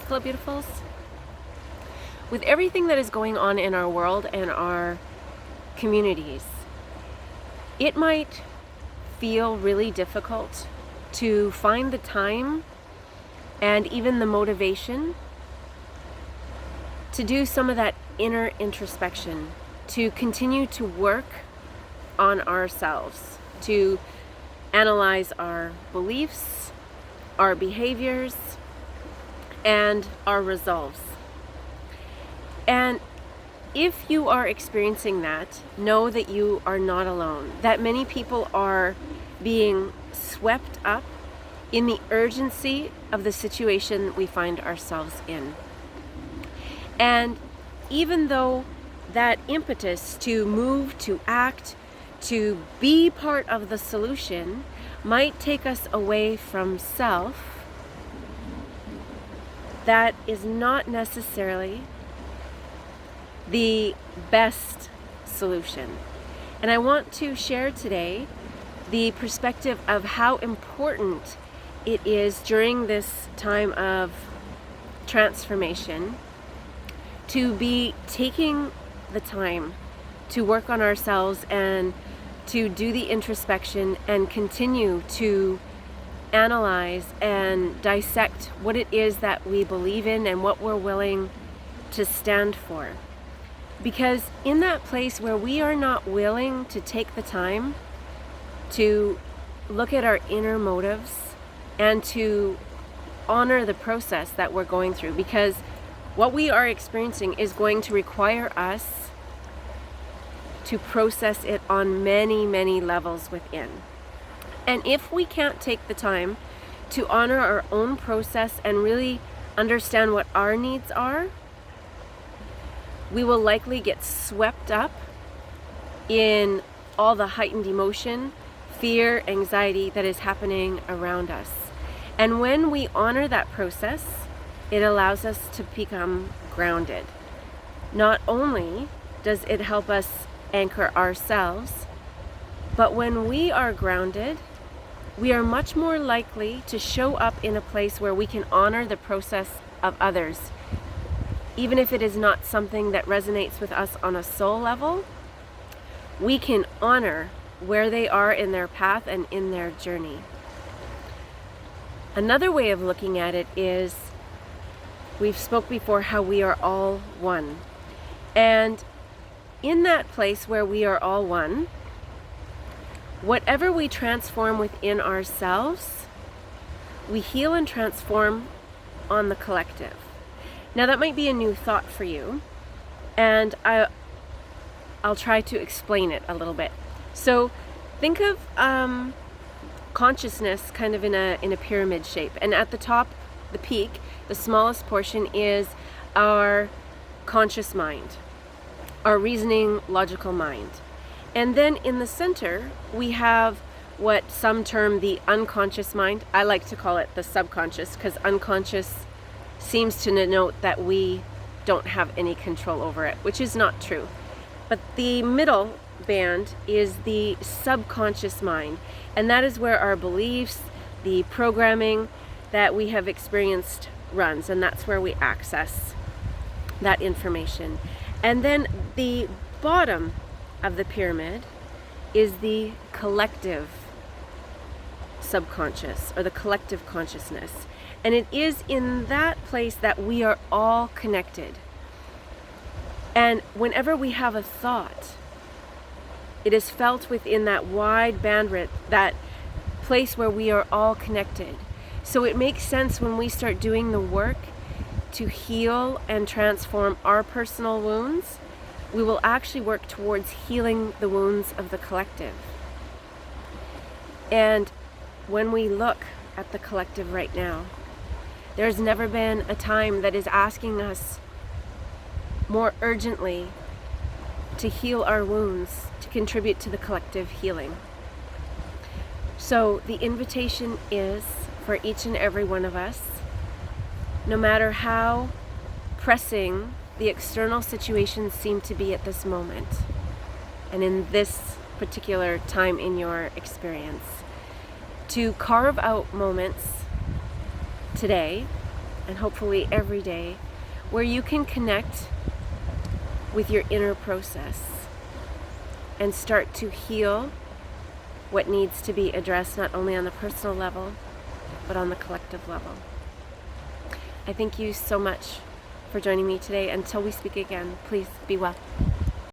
Hello, beautifuls. With everything that is going on in our world and our communities, it might feel really difficult to find the time and even the motivation to do some of that inner introspection, to continue to work on ourselves, to analyze our beliefs, our behaviors, and our resolves. And if you are experiencing that, know that you are not alone, that many people are being swept up in the urgency of the situation we find ourselves in. And even though that impetus to move, to act, to be part of the solution might take us away from self, that is not necessarily the best solution. And I want to share today the perspective of how important it is during this time of transformation to be taking the time to work on ourselves and to do the introspection and continue to analyze and dissect what it is that we believe in and what we're willing to stand for. Because in that place where we are not willing to take the time to look at our inner motives and to honor the process that we're going through, because what we are experiencing is going to require us to process it on many, many levels within. And if we can't take the time to honor our own process and really understand what our needs are, we will likely get swept up in all the heightened emotion, fear, anxiety that is happening around us. And when we honor that process, it allows us to become grounded. Not only does it help us anchor ourselves, but when we are grounded, we are much more likely to show up in a place where we can honor the process of others. Even if it is not something that resonates with us on a soul level, we can honor where they are in their path and in their journey. Another way of looking at it is, we've spoke before how we are all one. And in that place where we are all one, whatever we transform within ourselves, we heal and transform on the collective. Now that might be a new thought for you, and I'll try to explain it a little bit. So think of consciousness kind of in a pyramid shape, and at the top, the peak, the smallest portion is our conscious mind, our reasoning, logical mind. And then in the center, we have what some term the unconscious mind. I like to call it the subconscious, because unconscious seems to denote that we don't have any control over it, which is not true. But the middle band is the subconscious mind, and that is where our beliefs, the programming that we have experienced runs, and that's where we access that information. And then the bottom of the pyramid is the collective subconscious, or the collective consciousness. And it is in that place that we are all connected. And whenever we have a thought, it is felt within that wide bandwidth, that place where we are all connected. So it makes sense when we start doing the work to heal and transform our personal wounds, we will actually work towards healing the wounds of the collective. And when we look at the collective right now, there's never been a time that is asking us more urgently to heal our wounds, to contribute to the collective healing. So the invitation is for each and every one of us, no matter how pressing the external situations seem to be at this moment, and in this particular time in your experience, to carve out moments today and hopefully every day, where you can connect with your inner process and start to heal what needs to be addressed, not only on the personal level, but on the collective level. I thank you so much for joining me today. Until we speak again, please be well.